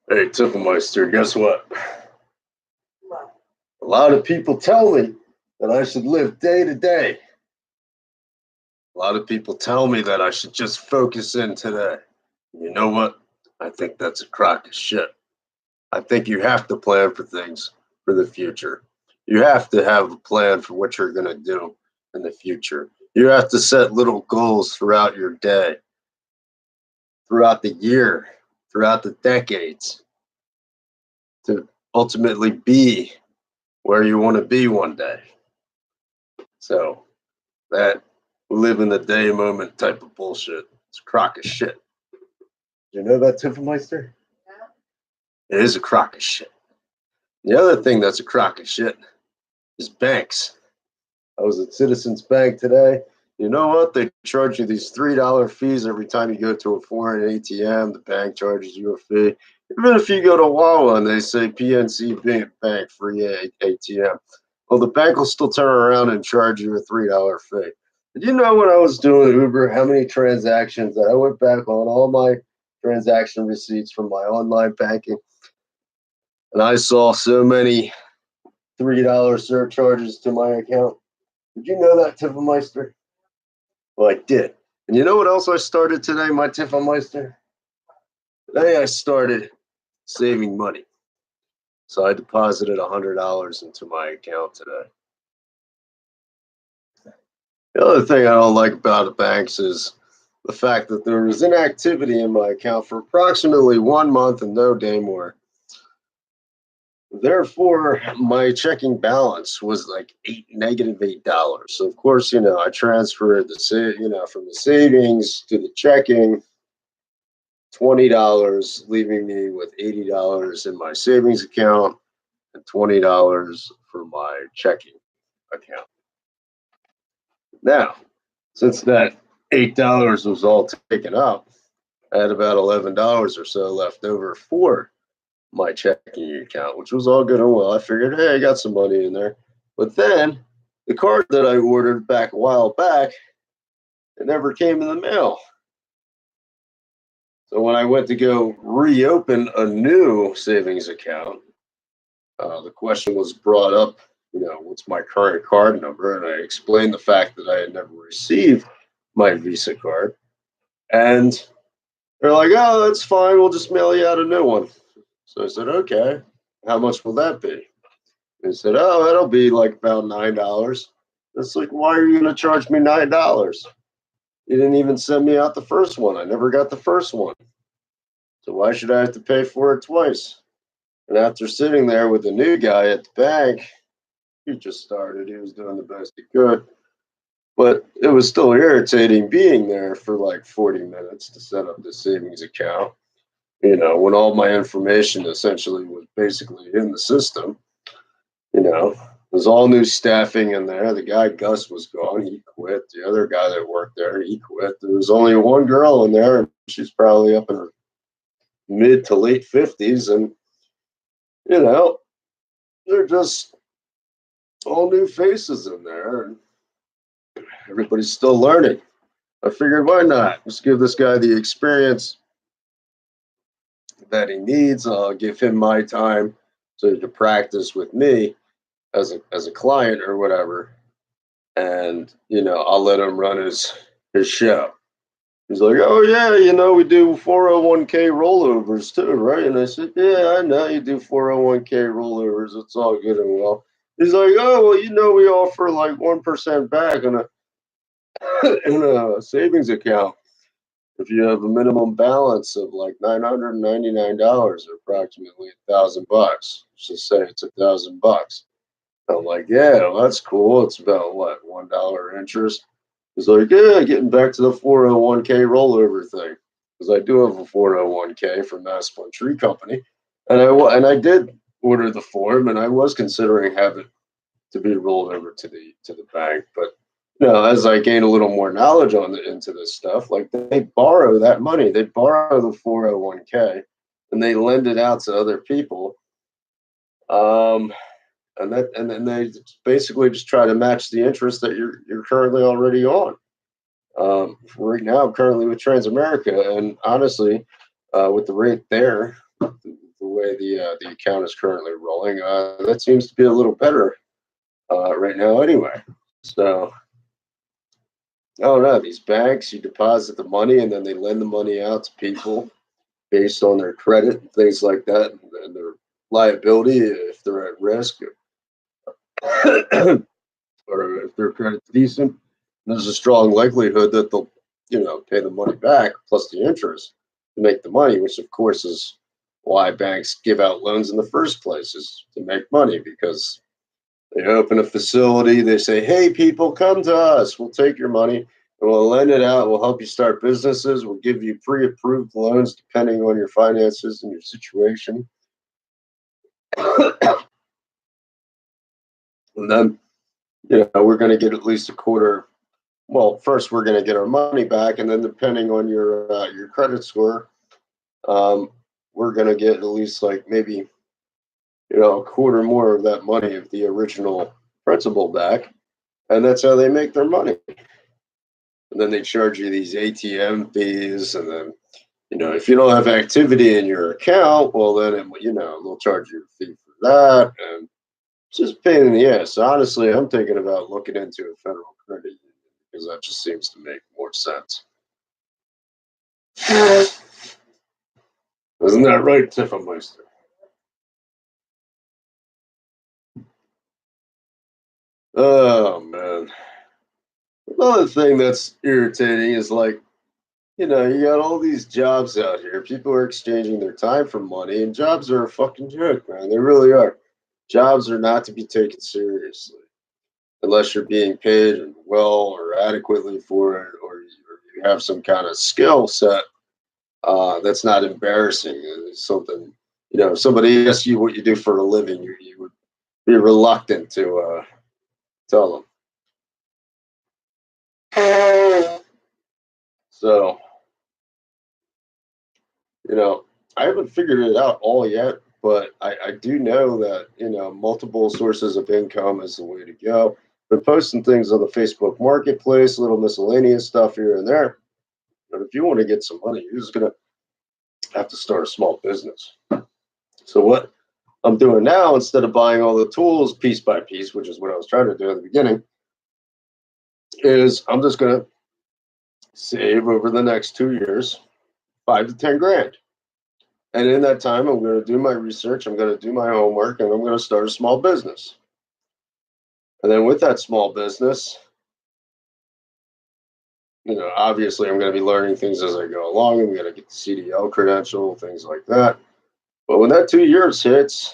Hey, Tippelmeister, guess what? A lot of people tell me that I should live day to day. A lot of people tell me that I should just focus in today. You know what? I think that's a crock of shit. I think you have to plan for things for the future. You have to have a plan for what you're going to do in the future. You have to set little goals throughout your day, throughout the year, throughout the decades to ultimately be where you want to be one day. So that live in the day moment type of bullshit. It's a crock of shit. You know that, Tiffenmeister? It is a crock of shit. The other thing that's a crock of shit is banks. I was at Citizens Bank today. You know what? They charge you these $3 fees every time you go to a foreign ATM. The bank charges you a fee. Even if you go to Wawa and they say PNC Bank free ATM, well, the bank will still turn around and charge you a $3 fee. Did you know when I was doing Uber, how many transactions that I went back on all my transaction receipts from my online banking, and I saw so many $3 surcharges to my account? Did you know that, Tiffenmeister? Well, I did. And you know what else I started today, my Tiffenmeister? Today I started saving money. So I deposited $100 into my account today. The other thing I don't like about the banks is the fact that there was inactivity in my account for approximately 1 month and no day more. Therefore, my checking balance was like -$8. So of course, I transferred from the savings to the checking, $20, leaving me with $80 in my savings account and $20 for my checking account. Now, since that $8 was all taken up, I had about $11 or so left over for my checking account, which was all good and well. I figured, hey, I got some money in there. But then the card that I ordered back a while back, it never came in the mail. So when I went to go reopen a new savings account, the question was brought up, what's my current card number? And I explained the fact that I had never received my Visa card. And they're like, oh, that's fine. We'll just mail you out a new one. So I said, okay. How much will that be? They said, oh, that'll be like about $9. It's like, why are you going to charge me $9? You didn't even send me out the first one. I never got the first one. So why should I have to pay for it twice? And after sitting there with the new guy at the bank, he just started. He was doing the best he could. But it was still irritating being there for like 40 minutes to set up the savings account, when all my information essentially was basically in the system. There's all new staffing in there. The guy Gus was gone. He quit. The other guy that worked there, he quit. There was only one girl in there, and she's probably up in her mid to late 50s. And, they're just all new faces in there. And everybody's still learning. I figured, why not? Just give this guy the experience that he needs. I'll give him my time so he can practice with me as a client or whatever. And I'll let him run his show. He's like, oh yeah, we do 401k rollovers too, right? And I said, yeah, I know you do 401k rollovers. It's all good and well. He's like, oh well, we offer like 1% back in a in a savings account if you have a minimum balance of like $999 or approximately $1,000. Let's just say it's $1,000. I'm like, yeah, well, that's cool. It's about what, $1 interest? He's like, yeah, getting back to the 401k rollover thing. Because I do have a 401k from Mass Fund Tree Company. And I did order the form, and I was considering having to be rolled over to the bank. But as I gain a little more knowledge into this stuff, like they borrow that money, they borrow the 401k, and they lend it out to other people. And then they basically just try to match the interest that you're currently already on. Right now, I'm currently with Transamerica, and honestly, with the rate there, the way the account is currently rolling, that seems to be a little better right now anyway. So I don't know. These banks, you deposit the money and then they lend the money out to people based on their credit and things like that, and their liability if they're at risk, or if their credit's decent. There's a strong likelihood that they'll, pay the money back plus the interest to make the money, which of course is why banks give out loans in the first place, is to make money because they open a facility, they say, hey, people, come to us. We'll take your money and we'll lend it out. We'll help you start businesses. We'll give you pre approved loans depending on your finances and your situation. And then, we're going to get at least a quarter. Well, first, we're going to get our money back. And then, depending on your credit score, we're going to get at least like maybe a quarter more of that money of the original principal back, and that's how they make their money. And then they charge you these ATM fees, and then if you don't have activity in your account, well then they'll charge you a fee for that, and it's just a pain in the ass. Honestly, I'm thinking about looking into a federal credit union because that just seems to make more sense. Isn't that right, Tiffenmeister? Oh man. Another thing that's irritating is like, you got all these jobs out here. People are exchanging their time for money, and jobs are a fucking joke, man. They really are. Jobs are not to be taken seriously unless you're being paid well or adequately for it, or you have some kind of skill set that's not embarrassing. It's something, if somebody asks you what you do for a living, you would be reluctant to tell them. So, I haven't figured it out all yet, but I do know that, multiple sources of income is the way to go. Been posting things on the Facebook marketplace, little miscellaneous stuff here and there. But if you want to get some money, you're just going to have to start a small business. So what I'm doing now, instead of buying all the tools piece by piece, which is what I was trying to do at the beginning, is I'm just going to save over the next 2 years, 5 to 10 grand. And in that time, I'm going to do my research, I'm going to do my homework, and I'm going to start a small business. And then with that small business, obviously I'm going to be learning things as I go along. I'm going to get the CDL credential, things like that. But when that 2 years hits,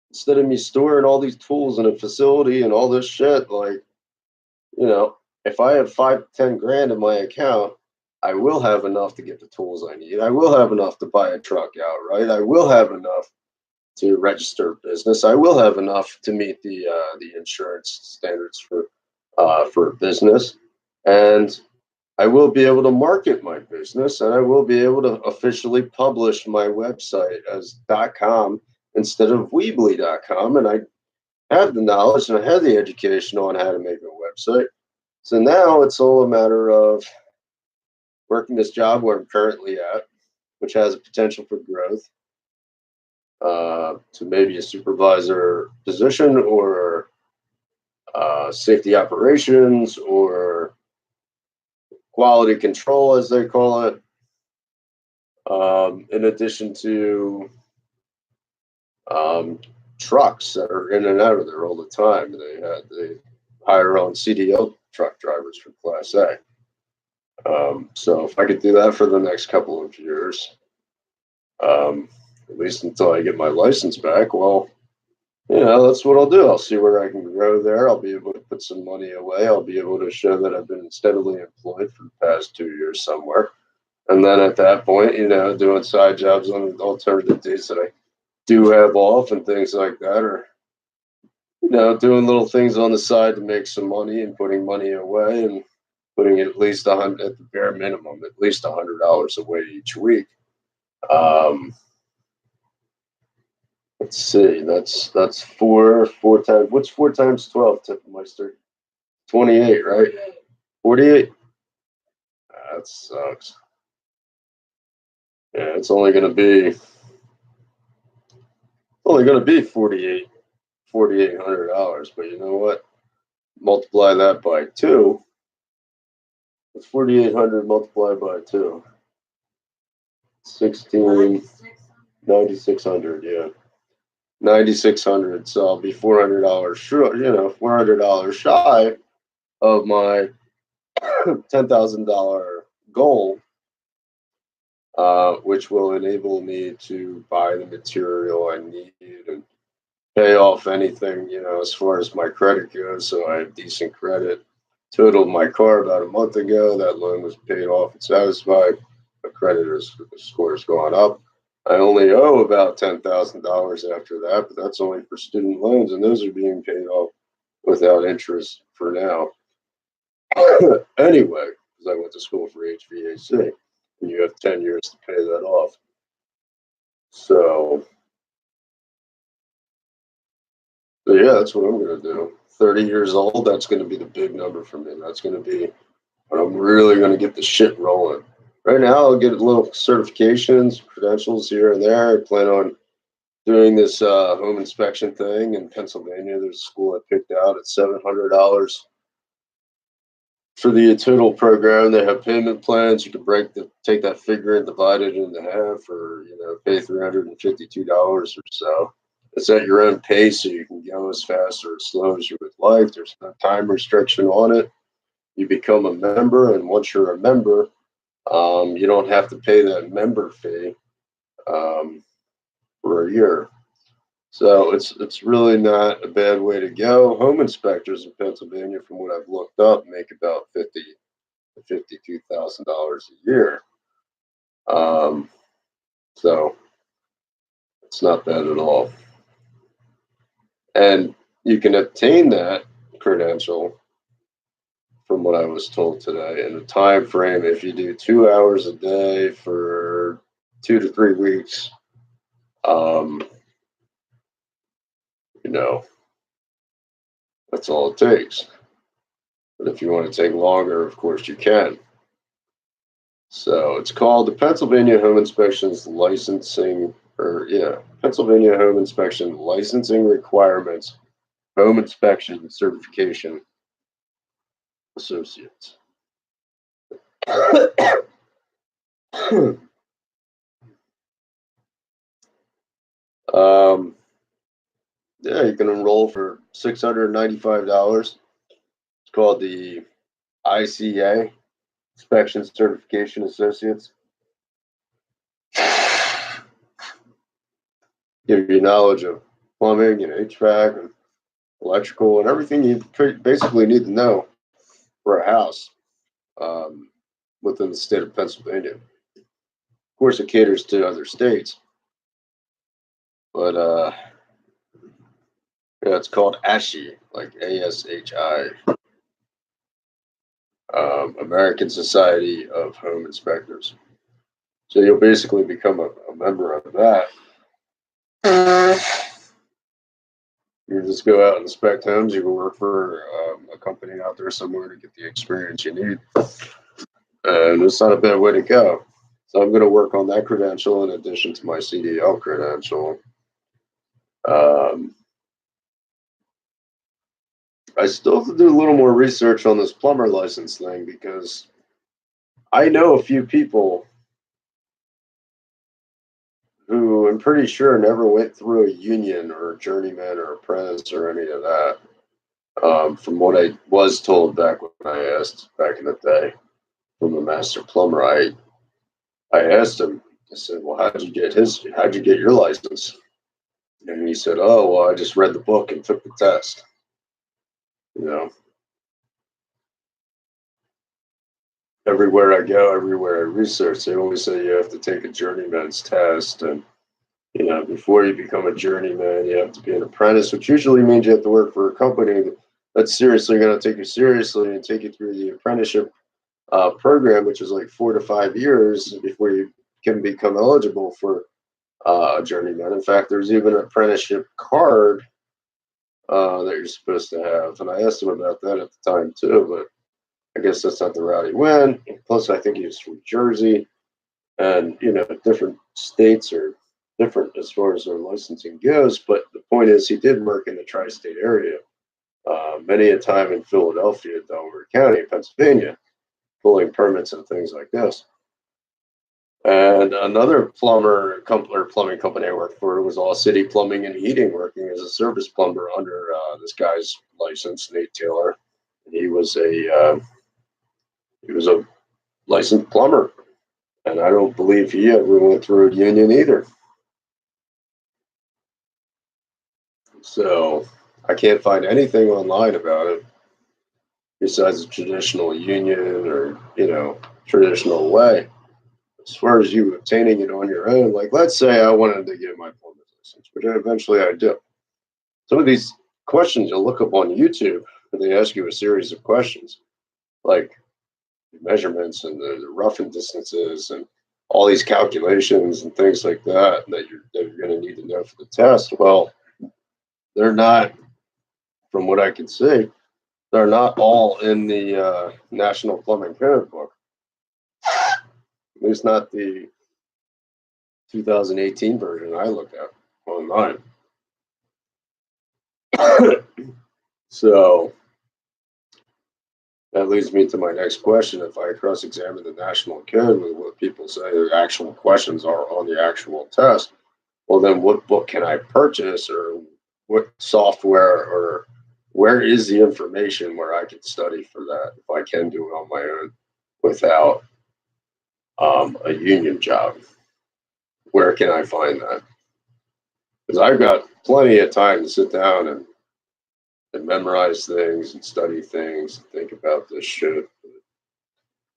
instead of me storing all these tools in a facility and all this shit, like, if I have 5 to 10 grand in my account, I will have enough to get the tools I need. I will have enough to buy a truck outright. I will have enough to register business. I will have enough to meet the insurance standards for business, and I will be able to market my business, and I will be able to officially publish my website as .com instead of Weebly.com. And I have the knowledge and I have the education on how to make a website. So now it's all a matter of working this job where I'm currently at, which has a potential for growth to maybe a supervisor position or safety operations or quality control, as they call it. In addition to trucks that are in and out of there all the time. They hire on CDL truck drivers for Class A. So if I could do that for the next couple of years, at least until I get my license back, well, that's what I'll do. I'll see where I can grow there. I'll be able to put some money away. I'll be able to show that I've been steadily employed for the past 2 years somewhere. And then at that point, doing side jobs on alternative days that I do have off and things like that, or, doing little things on the side to make some money and putting money away and putting at least $100, at the bare minimum, at least $100 away each week. Let's see, that's four times. What's 4 times 12, Tiffenmeister? 28, right? 48. That sucks. Yeah, it's only going to be only going to be $4,800, but you know what? Multiply that by two. It's 4,800 multiplied by two. 16, 9,600, yeah. 9,600. So I'll be $400 short, $400 shy of my $10,000 goal, which will enable me to buy the material I need and pay off anything, as far as my credit goes. So I have decent credit. Totaled my car about a month ago. That loan was paid off and satisfied. My credit score has gone up. I only owe about $10,000 after that, but that's only for student loans, and those are being paid off without interest for now. Anyway, because I went to school for HVAC, and you have 10 years to pay that off. So yeah, that's what I'm going to do. 30 years old, that's going to be the big number for me. That's going to be when I'm really going to get the shit rolling. Right now, I'll get little certifications, credentials here and there. I plan on doing this home inspection thing in Pennsylvania. There's a school I picked out at $700 for the total program. They have payment plans. You can take that figure and divide it into half, or pay $352 or so. It's at your own pace, so you can go as fast or as slow as you would like. There's no time restriction on it. You become a member, and once you're a member, you don't have to pay that member fee for a year. So it's really not a bad way to go. Home inspectors in Pennsylvania, from what I've looked up, make about $52,000 a year. So it's not bad at all. And you can obtain that credential, from what I was told today, in a time frame. If you do 2 hours a day for 2 to 3 weeks, that's all it takes. But if you want to take longer, of course you can. So it's called the Pennsylvania Home Inspections Licensing, Pennsylvania Home Inspection Licensing Requirements, Home Inspection Certification Associates. Yeah, you can enroll for $695. It's called the ICA, Inspection Certification Associates. Give you knowledge of plumbing and HVAC and electrical and everything you basically need to know for a house within the state of Pennsylvania. Of course, it caters to other states, but yeah, it's called ASHI, like ASHI, American Society of Home Inspectors. So you'll basically become a member of that. You just go out and inspect homes. You can work for a company out there somewhere to get the experience you need. And it's not a bad way to go. So I'm going to work on that credential in addition to my CDL credential. I still have to do a little more research on this plumber license thing, because I know a few people who I'm pretty sure never went through a union or a journeyman or apprentice or any of that. From what I was told back when I asked back in the day from a master plumber, I asked him, I said, well, how'd you get your license? And he said, oh, well, I just read the book and took the test. Everywhere I go, everywhere I research, they always say you have to take a journeyman's test. And, before you become a journeyman, you have to be an apprentice, which usually means you have to work for a company that's seriously going to take you seriously and take you through the apprenticeship program, which is like 4 to 5 years before you can become eligible for a journeyman. In fact, there's even an apprenticeship card that you're supposed to have. And I asked him about that at the time too, but I guess that's not the route he went. Plus, I think he was from Jersey, and different states are different as far as their licensing goes. But the point is, he did work in the tri-state area, many a time in Philadelphia, Delaware County, Pennsylvania, pulling permits and things like this. And another plumbing company I worked for was All City Plumbing and Heating, working as a service plumber under this guy's license, Nate Taylor. And he was a licensed plumber, and I don't believe he ever went through a union either. So I can't find anything online about it besides a traditional union or traditional way. As far as you obtaining it on your own, like let's say I wanted to get my plumber's license, which eventually I do. Some of these questions you'll look up on YouTube, and they ask you a series of questions like measurements and the roughing distances and all these calculations and things like that you're going to need to know for the test. Well, they're not, from what I can see, they're not all in the National Plumbing Code book. At least not the 2018 version I looked at online. So that leads me to my next question. If I cross-examine the National Code with what people say the actual questions are on the actual test, well, then what book can I purchase, or what software, or where is the information where I can study for that if I can do it on my own without a union job? Where can I find that? Because I've got plenty of time to sit down and memorize things and study things and think about this shit.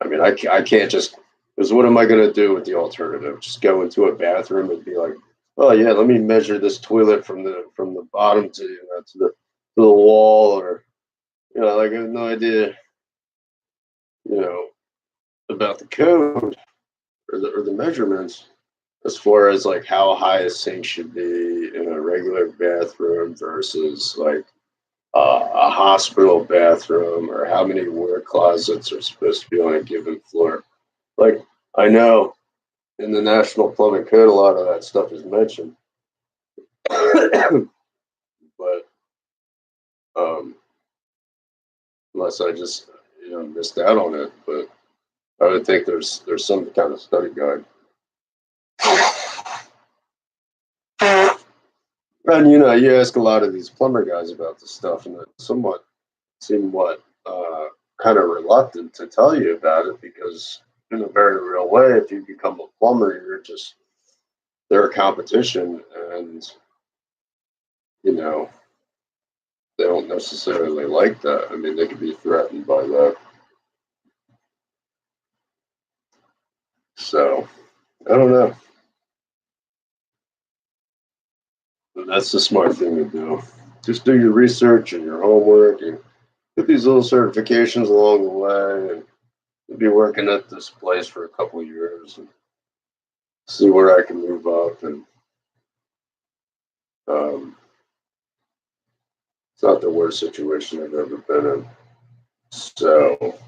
I mean, I can't just, because what am I going to do with the alternative? Just go into a bathroom and be like, oh yeah, let me measure this toilet from the bottom to the wall, or like I have no idea, about the code or the measurements as far as like how high a sink should be in a regular bathroom versus like a hospital bathroom, or how many work closets are supposed to be on a given floor. Like, I know in the National Plumbing Code, a lot of that stuff is mentioned, but unless I just missed out on it, but I would think there's some kind of study guide. And you ask a lot of these plumber guys about this stuff, and they're somewhat kind of reluctant to tell you about it, because in a very real way, if you become a plumber, they're a competition, and they don't necessarily like that. I mean, they could be threatened by that. So I don't know. But that's the smart thing to do. Just do your research and your homework, and get these little certifications along the way, and be working at this place for a couple of years and see where I can move up. And it's not the worst situation I've ever been in. So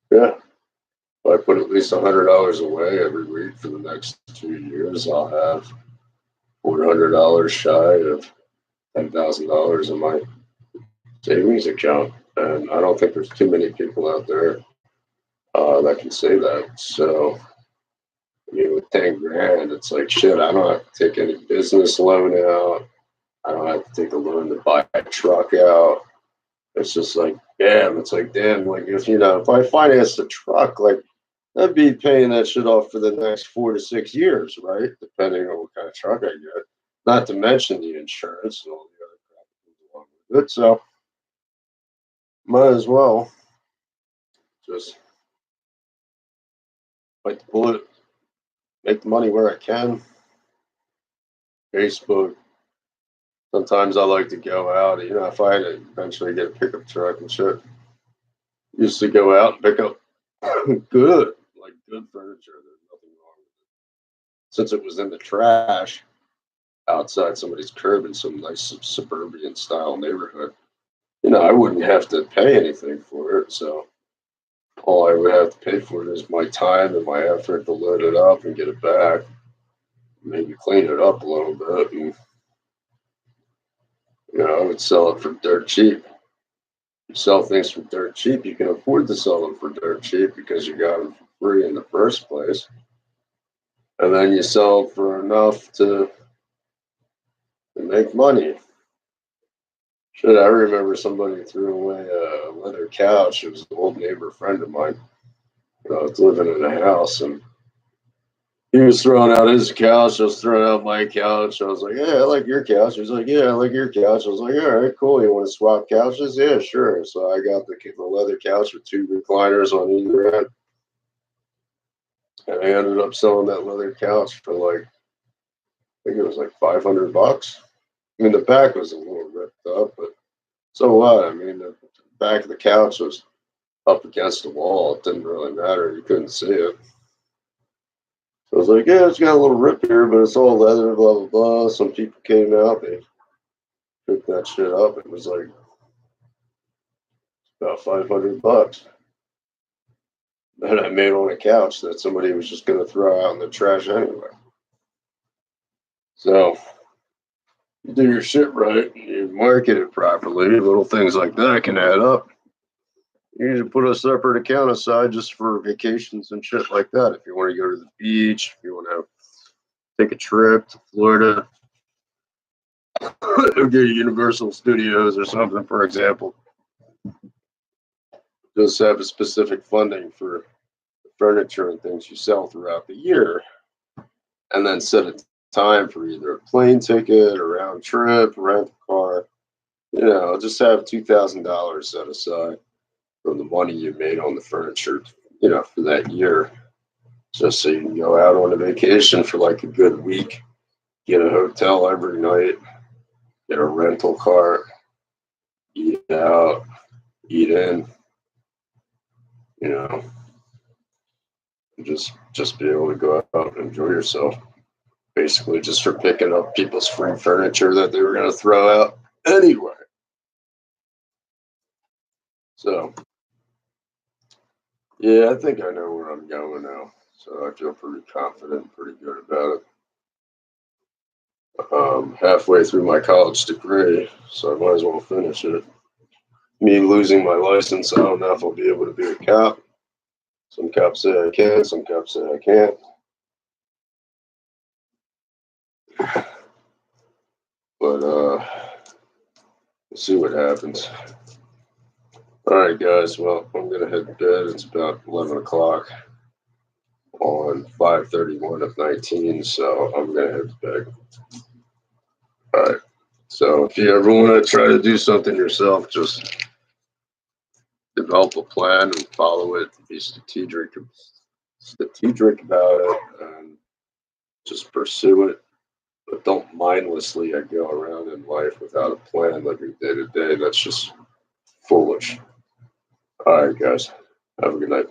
yeah, if I put at least $100 away every week for the next 2 years, I'll have $400 shy of $10,000 in my savings account. And I don't think there's too many people out there that can say that. So, I mean, with 10 grand, it's like, shit, I don't have to take any business loan out. I don't have to take a loan to buy a truck out. It's just like, damn, like if I finance a truck, like I'd be paying that shit off for the next 4 to 6 years, right? Depending on what kind of truck I get. Not to mention the insurance and all the other crap that goes along with it. So might as well just bite the bullet, make the money where I can. Facebook. Sometimes I like to go out. If I had to eventually get a pickup truck and shit, used to go out and pick up good furniture. There's nothing wrong with it. Since it was in the trash outside somebody's curb in some nice suburban style neighborhood, I wouldn't have to pay anything for it. So all I would have to pay for it is my time and my effort to load it up and get it back. maybe clean it up a little bit, and I would sell it for dirt cheap. You sell things for dirt cheap, you can afford to sell them for dirt cheap because you got them for free in the first place, and then you sell them for enough to make money. Shit, I remember somebody threw away a leather couch. It was an old neighbor friend of mine. I was living in a house, and he was throwing out his couch. I was throwing out my couch. I was like, "Yeah, I like your couch." He was like, "Yeah, I like your couch." I was like, "All right, cool. You want to swap couches?" "Yeah, sure." So I got the leather couch with two recliners on either end, and I ended up selling that leather couch for like, I think it was like $500. I mean, the back was a little ripped up, but so what? I mean, the back of the couch was up against the wall. It didn't really matter. You couldn't see it. So I was like, "Yeah, it's got a little rip here, but it's all leather, blah, blah, blah." Some people came out, they picked that shit up. It was like about $500 that I made on a couch that somebody was just going to throw out in the trash anyway. So you do your shit right, you market it properly, little things like that can add up. You need to put a separate account aside just for vacations and shit like that. If you want to go to the beach, if you want to take a trip to Florida, go to Universal Studios or something, for example, just have a specific funding for the furniture and things you sell throughout the year, and then set a time for either a plane ticket, a round trip, rent a car. Just have $2,000 set aside from the money you made on the furniture, for that year, just so you can go out on a vacation for like a good week, get a hotel every night, get a rental car, eat out, eat in, you know, and just be able to go out and enjoy yourself. Basically, just for picking up people's free furniture that they were going to throw out anyway. So, yeah, I think I know where I'm going now. So I feel pretty confident, pretty good about it. Halfway through my college degree, so I might as well finish it. Me losing my license, I don't know if I'll be able to be a cop. Some cops say I can, some cops say I can't. But we'll see what happens. All right, guys. Well, I'm gonna head to bed. It's about 11 o'clock on 5/31 of 19, so I'm gonna head to bed. All right. So if you ever want to try to do something yourself, just develop a plan and follow it. Be strategic about it, and just pursue it. But don't mindlessly go around in life without a plan, living day to day. That's just foolish. All right, guys. Have a good night.